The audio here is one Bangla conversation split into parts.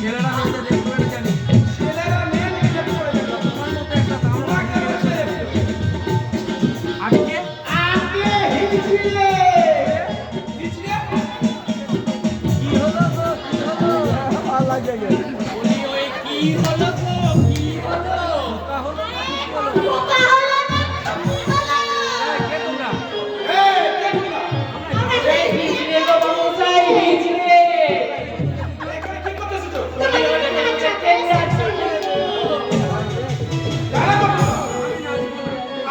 ছেলেরা মেয়েদের দেখতে পেলে জানি ছেলেরা মেয়ে দেখে পড়ে গেল তোমার মতো একটা দাম আজকে আগে হিজড়ে কি হলো গো কি হলো ভালো লাগে বলি ওই কি হলো গো কি হলো তা হলো না কি হলো কে তোমরা কি করতেছ তো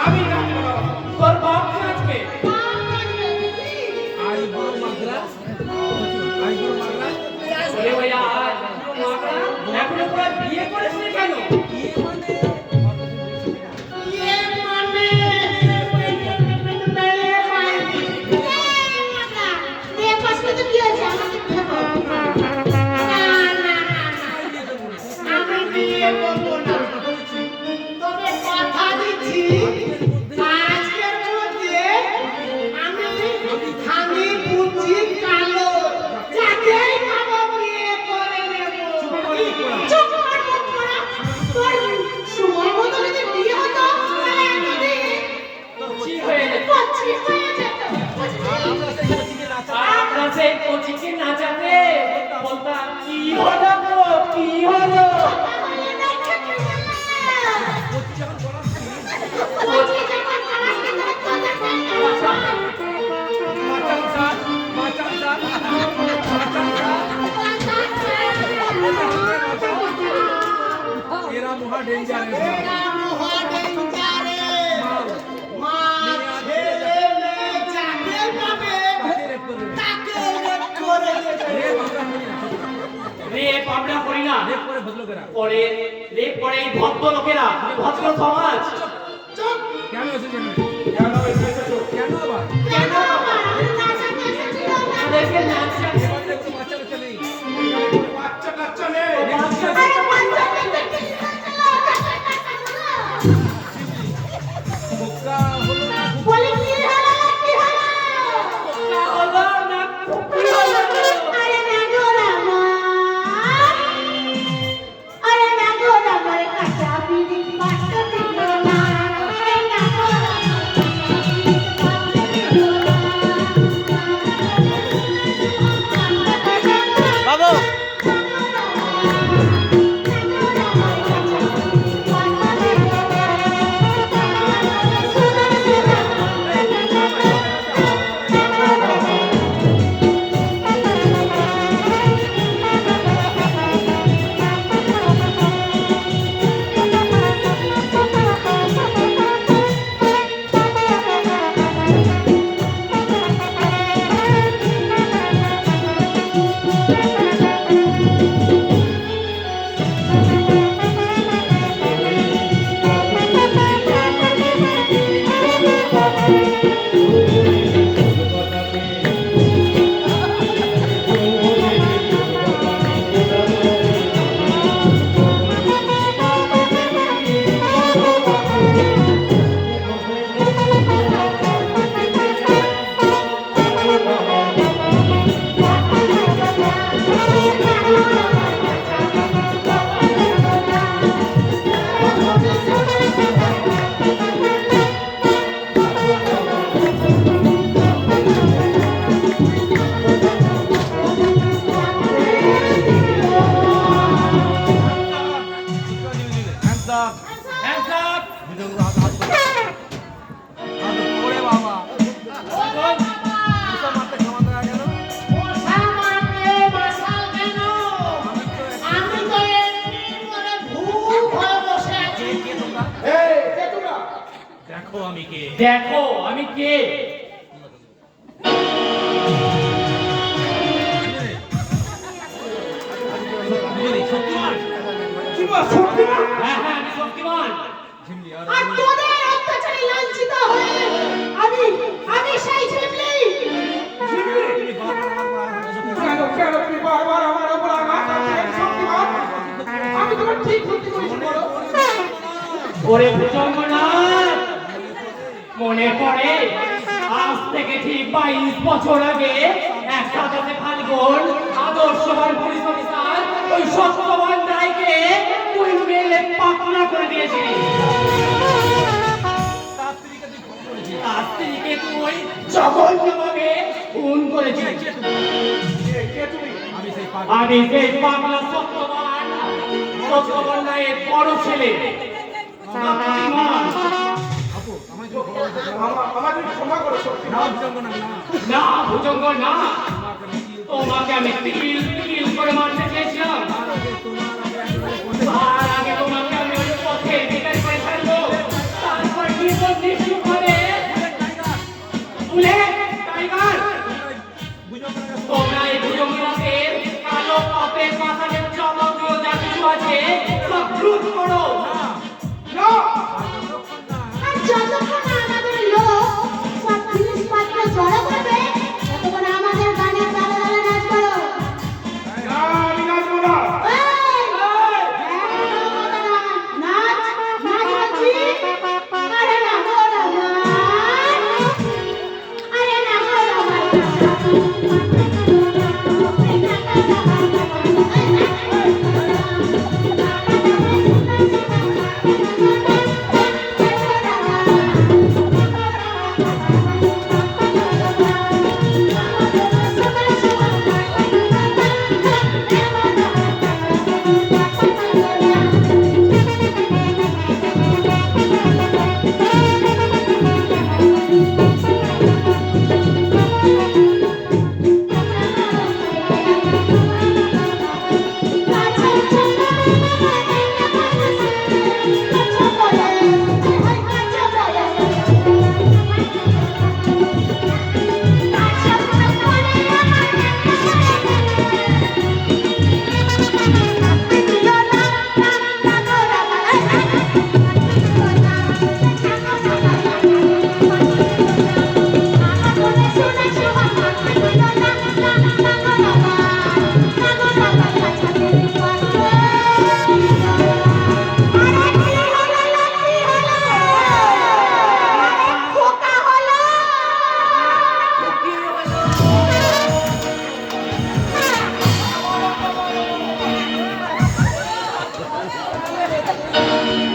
আমি নাচবো না তোর বাপ নাচবে আই বড় মাগরা আই বড় মাগরা ওরে ভাইয়া এখনো তোরা বিয়ে করেছিস কেন কি মানে আপনার সেই কোচিকে না যাবে বলতাম কি হলো গো কি হলো মাচান স্যার মাচান স্যার এরা মহা ডেঞ্জারাস রেপ আমরা করি না রেপ করে ভদ্রলোকেরা পরে রেপ করে এই ভদ্র লোকেরা ভদ্র সমাজ কেন এসেছেন কেন কেন আবার তাদেরকে নাচ এবারে কোনো বাচ্চা কাচ্চা নেই বাচ্চা কাচ্চা নেই বোকা হলো না হলো না কি হলো দেখো আমি কে দেখো আমি কে শক্তিমান কি বল শক্তিমান হ্যাঁ হ্যাঁ আমি শক্তিমান ঝিমলি আর তোদের অত্যাচারে লাঞ্ছিত হয়ে আমি সেই ঝিমলি তুমি বারবার কেন তুমি বারবার আমার উপর আঘাত করছেন শক্তিমান আমি তোমার ঠিক ক্ষতি করেছি বলো ওরে ভুজঙ্গনাথ মনে পড়ে আজ থেকে ঠিক 22 বছর আগে এক সাদাতে ফাল্গুন আদর্শবান পুলিশ অফিসার ওই সত্য জঘন্যভাবে খুন করেছি। আমি সেই পাগলা সত্যবান নায়ের বড় ছেলে শক্তিমান। না ভুজঙ্গ না, তোমাকে আমি তিল তিল করে মারতে চেয়েছিলাম। তার আগে তোমাকে আমি ওই পথে বিদায় করে ফেলবো, তারপর নিশ্চুপ হবে বুলেট টাইগার। তোমরা এই ভুজঙ্গরাকে কালো পাপের মাথায় চমকীয় যা কিছু আছে সব লুট করো।